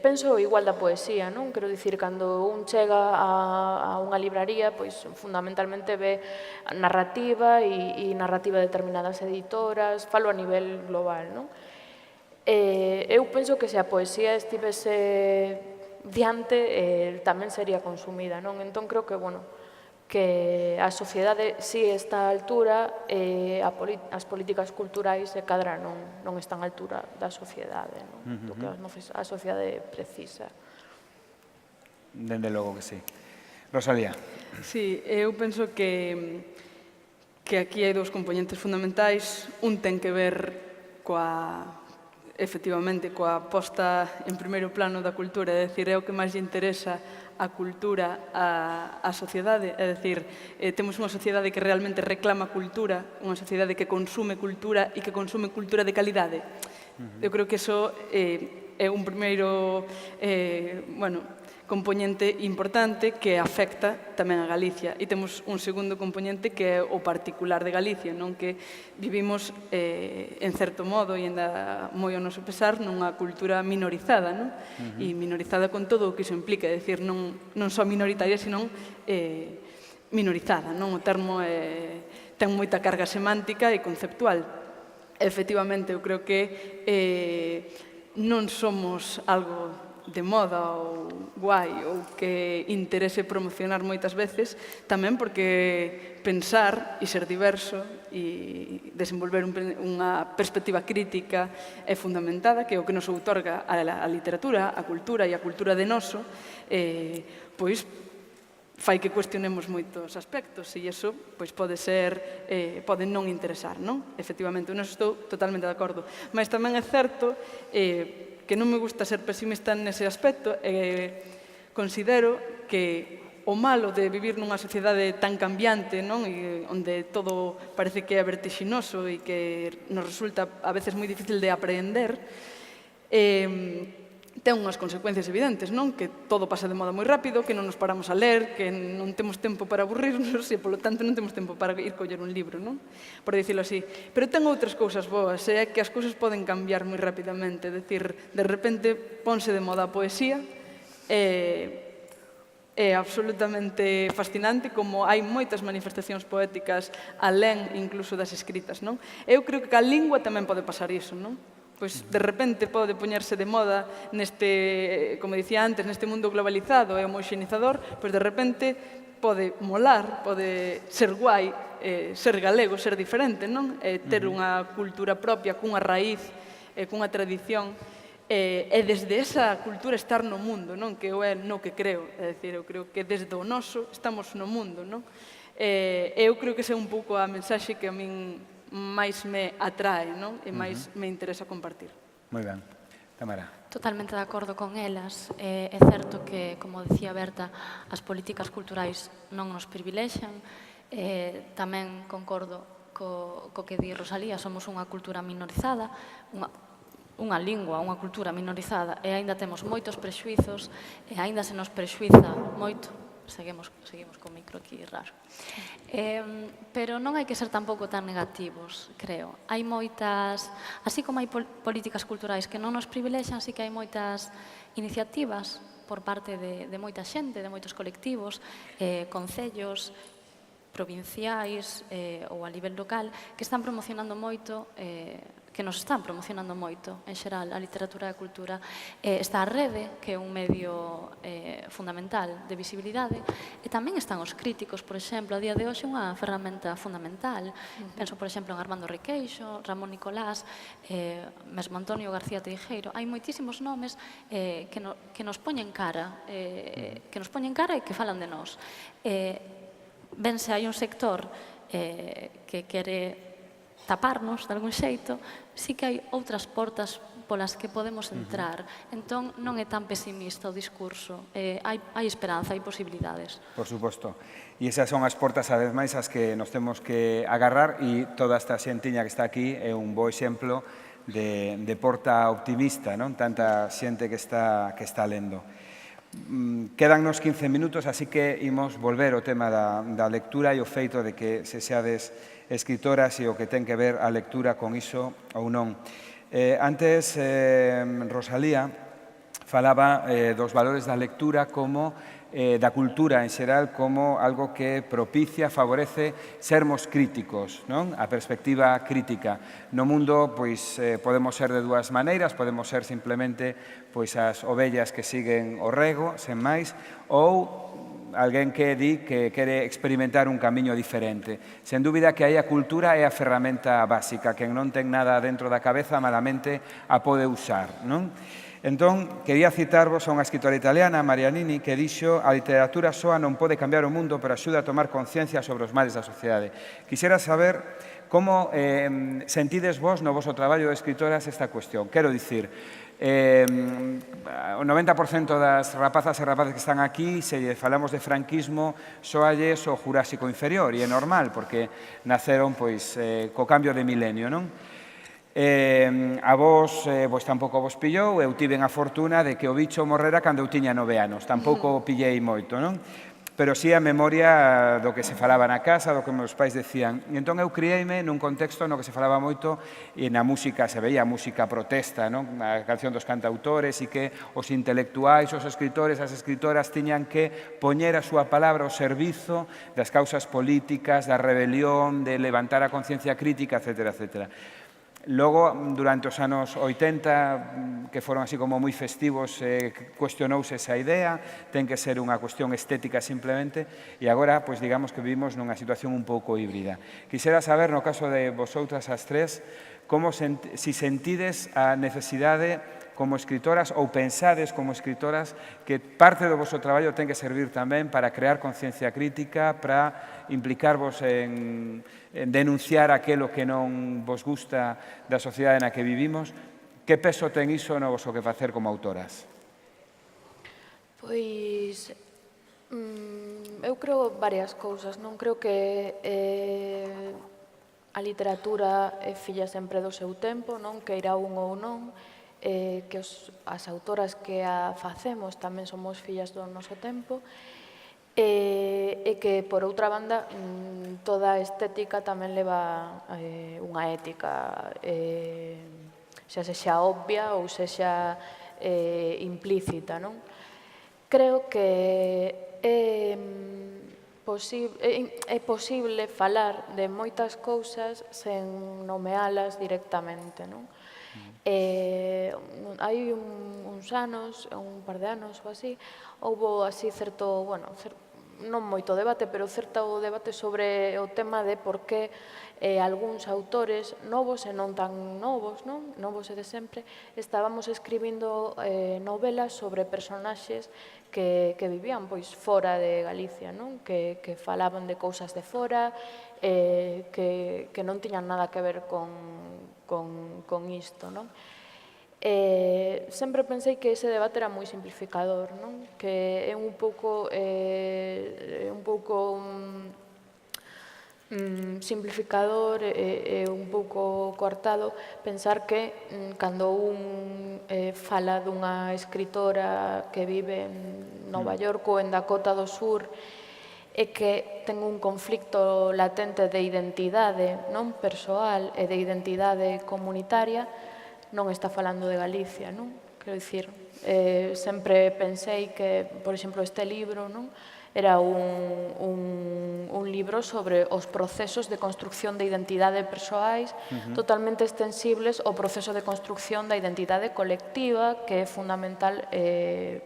penso igual da poesía, non? Quero dicir, cando un chega a unha libraría, pois fundamentalmente ve narrativa e narrativa de determinadas editoras, falo a nivel global, non? Eu penso que se a poesía estivese diante, tamén sería consumida, non? Entón creo que, bueno, que a sociedade si está á altura, as políticas culturais de cadra non están á altura da sociedade, do que a sociedade precisa. Dende logo que sí. Rosalía. Sí, eu penso que aquí hai dous componentes fundamentais. Un ten que ver efectivamente, coa posta en primeiro plano da cultura, é dicir, é o que máis lle interesa a cultura á sociedade, é dicir, temos unha sociedade que realmente reclama cultura, unha sociedade que consume cultura e que consume cultura de calidade. Eu creo que iso é un primeiro componente importante que afecta tamén a Galicia. E temos un segundo componente que é o particular de Galicia, non, que vivimos, en certo modo, e ainda moi ao noso pesar, nunha cultura minorizada, non? E minorizada con todo o que iso implica, é dicir, non só minoritaria, senón minorizada, non? O termo ten moita carga semántica e conceptual. Efectivamente, eu creo que non somos algo de moda ou guai ou que interese promocionar moitas veces, tamén porque pensar e ser diverso e desenvolver unha perspectiva crítica é fundamentada, que é o que nos outorga a literatura, a cultura e a cultura de noso, pois fai que cuestionemos moitos aspectos e iso pode non interesar, non? Efectivamente, eu non estou totalmente de acordo. Mas tamén é certo que non me gusta ser pesimista nese aspecto, considero que o malo de vivir nunha sociedade tan cambiante, non? E onde todo parece que é vertixinoso e que nos resulta a veces moi difícil de aprender, ten unhas consecuencias evidentes, non? Que todo pasa de modo moi rápido, que non nos paramos a ler, que non temos tempo para aburrirnos e, polo tanto, non temos tempo para ir coller un libro, non? Por dicirlo así. Pero ten outras cousas boas, é que as cousas poden cambiar moi rapidamente, é dicir, de repente ponse de moda a poesía, é absolutamente fascinante como hai moitas manifestacións poéticas alén incluso das escritas, non? Eu creo que a lingua tamén pode pasar iso, non? Pois de repente pode poñerse de moda neste, como dicía antes, neste mundo globalizado e homoxenizador, pois de repente pode molar, pode ser guai, ser galego, ser diferente, non? Ter unha cultura propia, cunha raíz, cunha tradición, e desde esa cultura estar no mundo, non? Que é no que creo, é dicir, eu creo que desde o noso estamos no mundo, non? Eu creo que esa é un pouco a mensaxe que a min máis me atrae, non? E máis me interesa compartir. Moi ben. Tamara. Totalmente de acordo con elas. É certo que, como decía Berta, as políticas culturais non nos privilexan. Tamén concordo co que di Rosalía, somos unha cultura minorizada, unha lingua, unha cultura minorizada, e aínda temos moitos prexuizos, e aínda se nos prexuiza moito. Seguimos co micro aquí raro. Pero non hai que ser tampouco tan negativos, creo. Hai moitas, así como hai políticas culturais que non nos privilexan, así que hai moitas iniciativas por parte de moita xente, de moitos colectivos, concellos, provinciais ou a nivel local, que están promocionando moito, que nos están promocionando moito, en xeral, a literatura e a cultura. Está a rede, que é un medio fundamental de visibilidade, e tamén están os críticos, por exemplo, a día de hoxe unha ferramenta fundamental. Penso, por exemplo, en Armando Requeixo, Ramón Nicolás, mesmo Antonio García Teijeiro. Hai moitísimos nomes que nos poñen cara, e que falan de nós. Vense, hai un sector que quere taparnos de algún xeito, sí que hai outras portas polas que podemos entrar. Entón, non é tan pesimista o discurso. Hai esperanza, hai posibilidades. Por suposto. E esas son as portas, a vez máis, as que nos temos que agarrar, e toda esta xentiña que está aquí é un bo exemplo de porta optimista, non? Tanta xente que está lendo. Quédannos 15 minutos, así que imos volver ao tema da lectura e o feito de que se seades escritoras e o que ten que ver a lectura con iso ou non. Antes, Rosalía falaba dos valores da lectura como da cultura en xeral como algo que propicia, favorece sermos críticos, non? A perspectiva crítica. No mundo pois, podemos ser de dúas maneiras, podemos ser simplemente pois, as ovellas que siguen o rego, sen máis, ou alguén que di que quere experimentar un camiño diferente. Sen dúbida que aí a cultura é a ferramenta básica, quen non ten nada dentro da cabeza malamente a pode usar, non? Entón, quería citarvos a unha escritora italiana, Marianini, que dixo: a literatura soa non pode cambiar o mundo, pero axuda a tomar conciencia sobre os males da sociedade. Quixera saber como sentides vos no voso traballo de escritoras esta cuestión. Quero dicir, o 90% das rapazas e rapaces que están aquí, se falamos de franquismo, soalles o Jurásico inferior, e é normal, porque naceron pois, co cambio de milenio, non? A vos, pois tampouco vos pillou, eu tiven a fortuna de que o bicho morrera cando eu tiña 9 anos, tampouco pillei moito, non? Pero sí a memoria do que se falaba na casa, do que meus pais decían. E entón eu criei-me nun contexto no que se falaba moito e na música, se veía música protesta, non? A canción dos cantautores e que os intelectuais, os escritores, as escritoras tiñan que poñer a súa palabra ao servizo das causas políticas, da rebelión, de levantar a conciencia crítica, etc. etc. Logo, durante os anos 80, que foron así como moi festivos, cuestionouse esa idea, ten que ser unha cuestión estética simplemente, e agora, pois digamos que vivimos nunha situación un pouco híbrida. Quixera saber, no caso de vosoutras as tres, como si sentides a necesidade como escritoras ou pensades como escritoras que parte do vosso traballo ten que servir tamén para crear conciencia crítica, para implicarvos en denunciar aquelo que non vos gusta da sociedade na que vivimos. Que peso ten iso no voso que facer como autoras? Pois, eu creo varias cousas, non? Creo que a literatura é filla sempre do seu tempo, non? Que irá un ou non, que as autoras que a facemos tamén somos fillas do noso tempo, e que, por outra banda, toda a estética tamén leva unha ética, xa sexa obvia ou sexa implícita, non? Creo que é posible falar de moitas cousas sen nomealas directamente, non? Hai uns anos, un par de anos ou así, houbo así certo, bueno, non moito debate, pero certo debate sobre o tema de por que algúns autores novos e non tan novos, non? Novos e de sempre, estábamos escribindo novelas sobre personaxes que vivían pois fora de Galicia, non? Que falaban de cousas de fora, que non tiñan nada que ver con isto, non? Sempre pensei que ese debate era moi simplificador, non? Que é un pouco simplificador e un pouco coartado pensar que cando un fala dunha escritora que vive en Nova York ou en Dakota do Sur e que ten un conflicto latente de identidade non persoal e de identidade comunitaria, non está falando de Galicia, non? Quero dicir, sempre pensei que, por exemplo, este libro, non? Era un libro sobre os procesos de construcción de identidade persoais totalmente extensibles ao proceso de construcción da identidade colectiva que é fundamental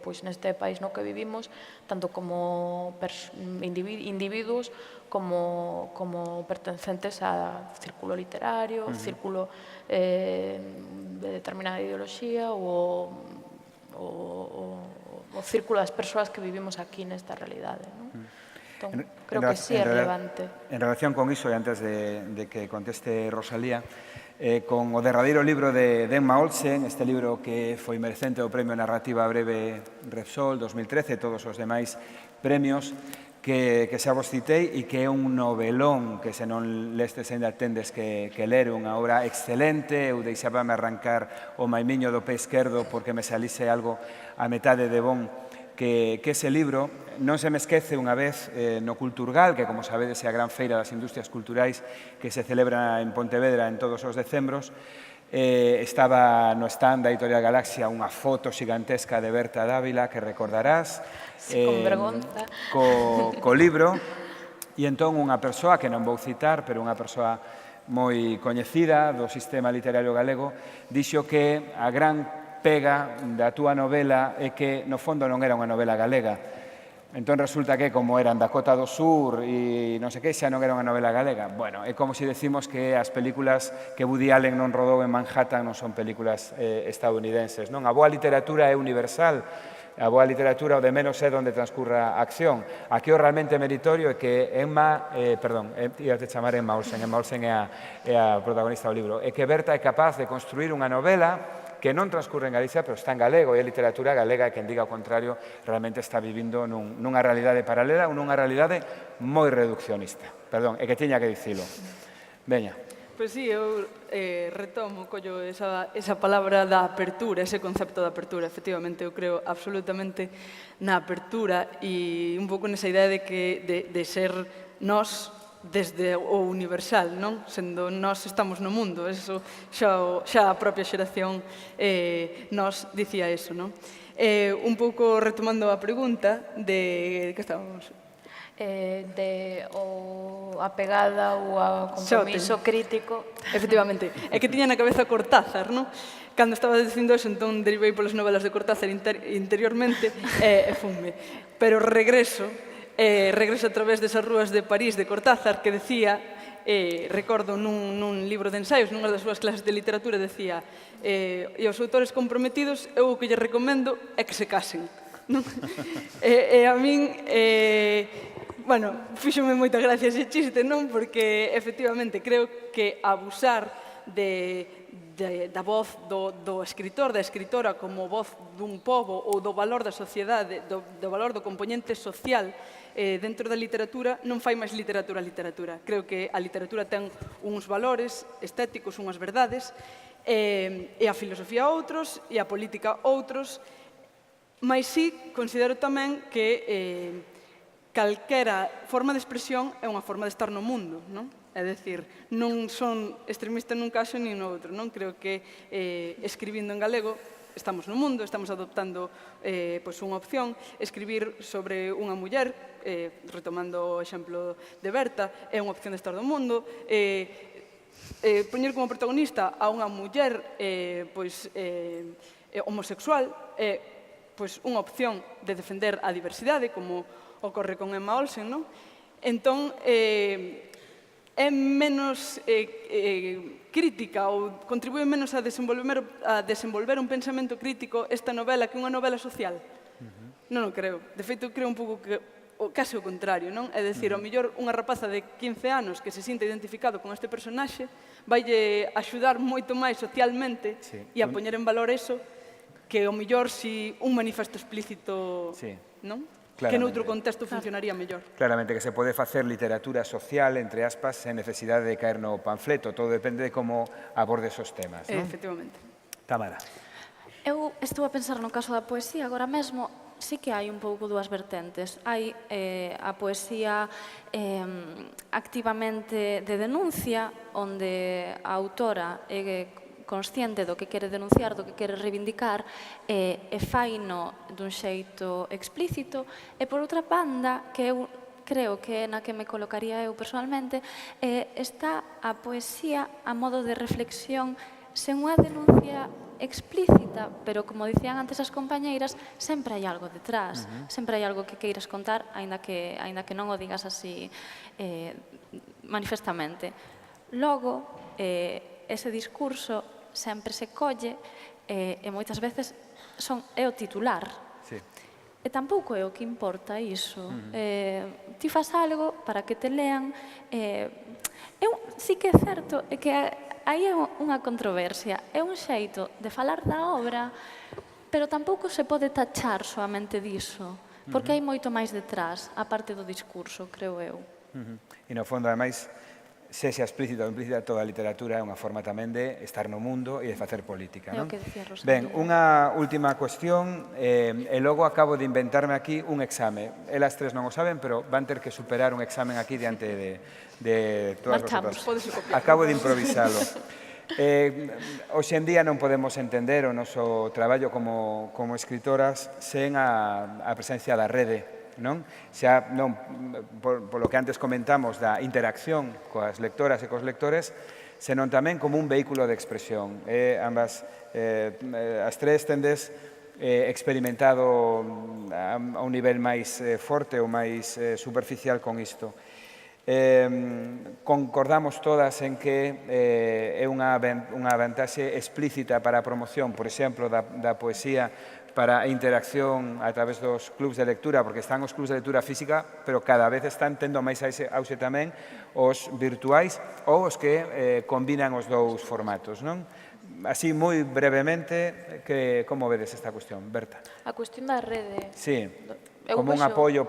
pois neste país no que vivimos, tanto como individuos como pertencentes a círculo literario, círculo de determinada ideoloxía ou o círculo das persoas que vivimos aquí nesta realidade. Entón, creo que sí é relevante. En relación con iso, e antes de que conteste Rosalía, con o derradeiro libro de Emma Olsen, este libro que foi merecente do Premio Narrativa Breve Repsol 2013 e todos os demais premios que xa vos citei e que é un novelón que se non lestes ainda tendes que ler, unha obra excelente. Eu deixábame arrancar o maimiño do pé esquerdo porque me salise algo a metade de bon que ese libro non se me esquece unha vez no Culturgal, que como sabedes é a gran feira das industrias culturais que se celebra en Pontevedra en todos os decembros. Estaba no stand da Editorial Galaxia unha foto xigantesca de Berta Dávila, que recordarás, Con vergonza. co libro, e entón unha persoa, que non vou citar, pero unha persoa moi coñecida do sistema literario galego, dixo que a gran pega da túa novela é que, no fondo, non era unha novela galega. Entón resulta que, como eran Dakota do Sur e non sei que, xa non era unha novela galega. Bueno, é como se decimos que as películas que Woody Allen non rodou en Manhattan non son películas estadounidenses, non? A boa literatura é universal, a boa literatura o de menos é onde transcurra a acción. Aquí o realmente meritorio é que ia te chamar Emma Olsen é a protagonista do libro, é que Berta é capaz de construir unha novela que non transcurre en Galicia, pero está en galego, e a literatura galega, quen diga o contrario, realmente está vivindo nunha realidade paralela ou nunha realidade moi reduccionista. Perdón, é que tiña que dicilo. Veña. Pois sí, eu retomo, collo esa palabra da apertura, ese concepto da apertura. Efectivamente, eu creo absolutamente na apertura e un pouco nesa idea de que de ser nós desde o universal, non? Sendo nós estamos no mundo, eso xa a propia xeración nos dicía eso, non? Un pouco retomando a pregunta de que estábamos... A pegada ou a compromiso crítico. Efectivamente, é que tiña na cabeza Cortázar, non? Cando estaba dicindo eso, entón derivei polas novelas de Cortázar interiormente e fume. Pero regreso a través desas rúas de París de Cortázar, que decía, recordo nun libro de ensaios, nunha das súas clases de literatura, decía, e os autores comprometidos, eu o que lle recomendo é que se casen. E a min, bueno, fíxome moita gracia ese chiste, non? Porque, efectivamente, creo que abusar da voz do escritor, da escritora como voz dun pobo ou do valor da sociedade, do valor do componente social dentro da literatura, non fai máis literatura a literatura. Creo que a literatura ten uns valores estéticos, unhas verdades, e a filosofía outros, e a política outros, mas sí considero tamén que calquera forma de expresión é unha forma de estar no mundo, non? É dicir, non son extremista nun caso nin no outro, non? Creo que escribindo en galego estamos no mundo, estamos adoptando unha opción. Escribir sobre unha muller, retomando o exemplo de Berta, é unha opción de estar no mundo. Poñer como protagonista a unha muller homosexual é unha opción de defender a diversidade, como ocorre con Emma Olsen, non? Entón, é menos crítica ou contribúe menos a desenvolver un pensamento crítico esta novela que unha novela social? Non o creo. De feito, creo un pouco que case o contrario, non? É dicir, ao mellor unha rapaza de 15 anos que se sinta identificado con este personaxe vaille axudar moito máis socialmente e a poñer en valor eso que ao mellor si un manifesto explícito, non? Que noutro contexto funcionaría mellor. Claramente que se pode facer literatura social, entre aspas, sen necesidade de caer no panfleto. Todo depende de como abordes os temas, non? Efectivamente. Tamara. Eu estou a pensar no caso da poesía, agora mesmo sí que hai un pouco dúas vertentes. Hai a poesía activamente de denuncia, onde a autora é consciente do que quere denunciar, do que quere reivindicar, e faino dun xeito explícito, e por outra banda, que eu creo que é na que me colocaría eu personalmente, está a poesía a modo de reflexión sen unha denuncia explícita, pero como dicían antes as compañeiras, sempre hai algo detrás, sempre hai algo que queiras contar, aínda que non o digas así manifestamente. Logo, ese discurso sempre se colle e moitas veces é o titular. E tampouco é o que importa iso. Ti fas algo para que te lean. Sí que é certo que aí é unha controversia. É un xeito de falar da obra, pero tampouco se pode tachar soamente diso, porque hai moito máis detrás, a parte do discurso, creo eu. E no fondo, ademais, sexa explícita ou implícita, toda a literatura é unha forma tamén de estar no mundo e de facer política, non? É o que dicía Rosalía. Ben, unha última cuestión, e logo acabo de inventarme aquí un exame. Elas tres non o saben, pero van ter que superar un examen aquí diante de todas vosotras. Acabo de improvisalo. Hoxe en día non podemos entender o noso traballo como escritoras sen a presencia da rede, non? Xa non polo que antes comentamos da interacción coas lectoras e cos lectores, senón tamén como un vehículo de expresión. Ambas, as tres tendes experimentado a un nivel máis forte ou máis superficial con isto. Concordamos todas en que é unha vantaxe explícita para a promoción, por exemplo, da poesía para a interacción a través dos clubs de lectura, porque están os clubs de lectura física, pero cada vez están tendo máis auxe tamén os virtuais ou os que combinan os dous formatos, non? Así, moi brevemente, como vedes esta cuestión, Berta? A cuestión da rede... Sí, Eu como un vexo- apoio,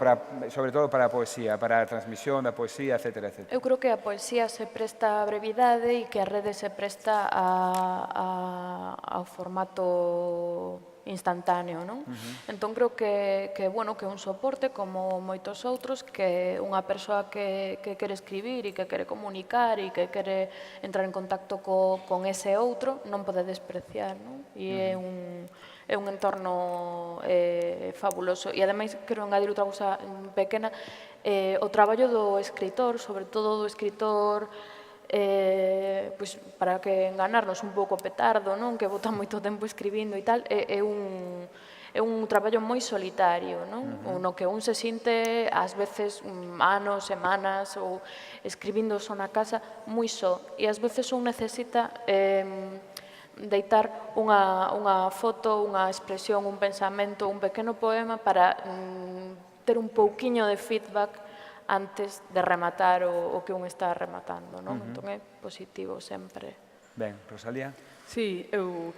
sobre todo para a poesía, para a transmisión da poesía, etc. Eu creo que a poesía se presta a brevidade e que a rede se presta ao formato instantáneo, non? Entón creo que é un soporte como moitos outros, que unha persoa que quere escribir e que quere comunicar e que quere entrar en contacto con ese outro non pode despreciar, non? E é un entorno fabuloso. E ademais quero engadir outra cousa pequena, o traballo do escritor, sobre todo do escritor pois, para que enganarnos un pouco petardo, non? Que bota moito tempo escribindo e tal, é un traballo moi solitario, non? No que un se sinte ás veces anos, semanas ou escribindo só na casa moi só, e ás veces un necesita deitar unha foto, unha expresión, un pensamento, un pequeno poema para ter un pouquiño de feedback antes de rematar o que un está rematando, non? Entón é positivo sempre. Ben, Rosalía? Sí, eu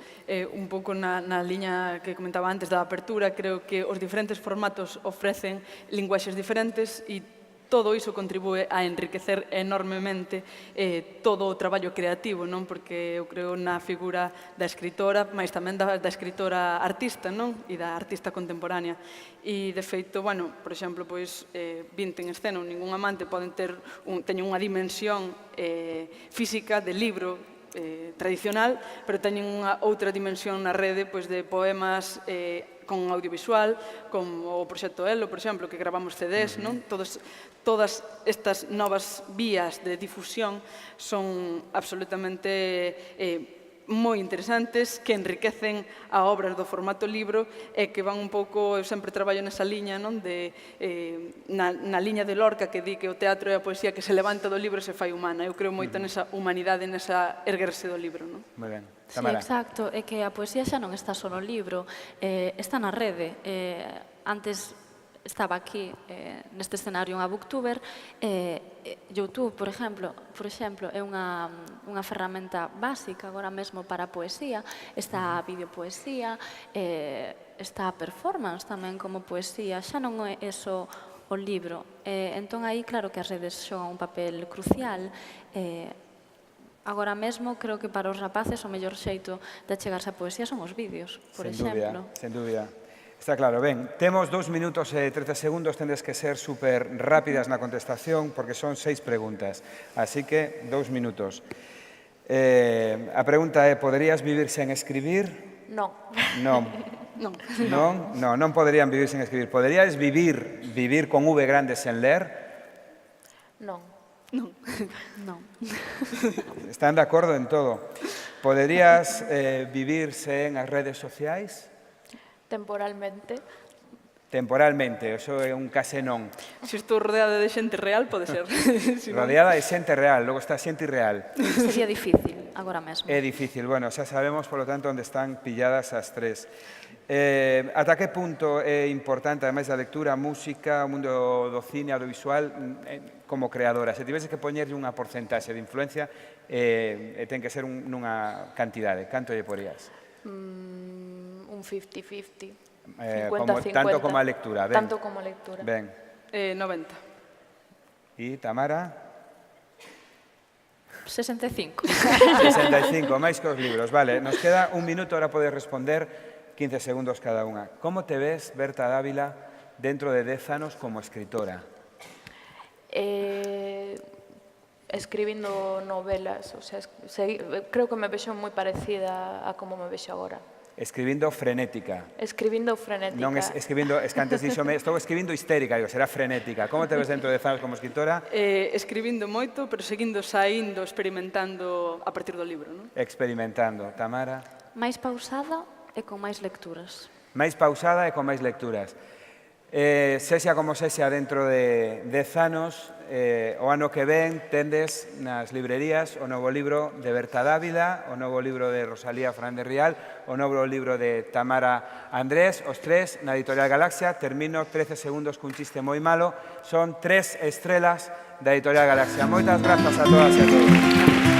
un pouco na liña que comentaba antes da apertura, creo que os diferentes formatos ofrecen linguaxes diferentes e todo iso contribúe a enriquecer enormemente todo o traballo creativo, non? Porque eu creo na figura da escritora, mas tamén da escritora artista, non? E da artista contemporánea. E, de feito, bueno, por exemplo, pois, 20 en escena, ningún amante teñen unha dimensión física de libro tradicional, pero teñen unha outra dimensión na rede pois, de poemas con audiovisual, como o proxecto Elo, por exemplo, que gravamos CDs, non? Todas estas novas vías de difusión son absolutamente moi interesantes, que enriquecen a obras do formato libro e que van un pouco, eu sempre traballo nesa liña, non? Na liña de Lorca, que di que o teatro e a poesía que se levanta do libro se fai humana. Eu creo moito nesa humanidade, nesa erguerse do libro, non? Moi ben. Sí, Tamara? exacto, é que a poesía xa non está só no libro, está na rede. Antes estaba aquí neste escenario unha booktuber, YouTube, por exemplo, é unha ferramenta básica agora mesmo para a poesía, está a videopoesía, está a performance tamén como poesía, xa non é só o libro. Entón aí claro que as redes xogan un papel crucial. Agora mesmo creo que para os rapaces o mellor xeito de achegarse a poesía son os vídeos, por exemplo. Sen dúbida. Está claro, ben, temos 2 minutos e 30 segundos, tendes que ser super rápidas na contestación porque son 6 preguntas, así que 2 minutos. A pregunta é, poderías vivir sen escribir? Non. Non. Non poderían vivir sen escribir. Poderías vivir con V grande sen ler? Non. Non. Están de acordo en todo. Poderías vivir sen as redes sociais? Temporalmente. Temporalmente, eso é un case non. Se estou rodeada de xente real, pode ser. Rodeada de xente real, logo está xente irreal. Sería difícil agora mesmo. É difícil, bueno, xa sabemos, polo tanto, onde están pilladas as tres. Ata que punto é importante, ademais da lectura, a música, o mundo do cine, audiovisual, como creadora? Se tivese que poñerlle unha porcentaxe de influencia, ten que ser nunha cantidade. Canto lle porías? Un 50-50. Tanto como a lectura. Ben. Tanto como a lectura. Ben. 90. E Tamara? 65. 65, máis que os libros. Vale, nos queda un minuto, ahora podes responder 15 segundos cada unha. Como te ves, Berta Dávila, dentro de 10 anos como escritora? escribindo novelas, o sea, creo que me vexo moi parecida a como me vexo agora. Escribindo frenética. Escribindo frenética. Non escribindo, es que antes díxome, estou escribindo histérica, digo, será frenética. Como te ves dentro de 10 anos como escritora? Escribindo moito, pero seguindo saindo, experimentando a partir do libro, non? Experimentando. Tamara? Máis pausada e con máis lecturas. Máis pausada e con máis lecturas. Sexa como sexa dentro de 10 anos, o ano que ven tendes nas librerías o novo libro de Berta Dávila, o novo libro de Rosalía Fernández Rial, o novo libro de Tamara Andrés, os tres na Editorial Galaxia. Termino 13 segundos cun chiste moi malo. Son 3 estrelas da Editorial Galaxia. Moitas grazas a todas e a todos.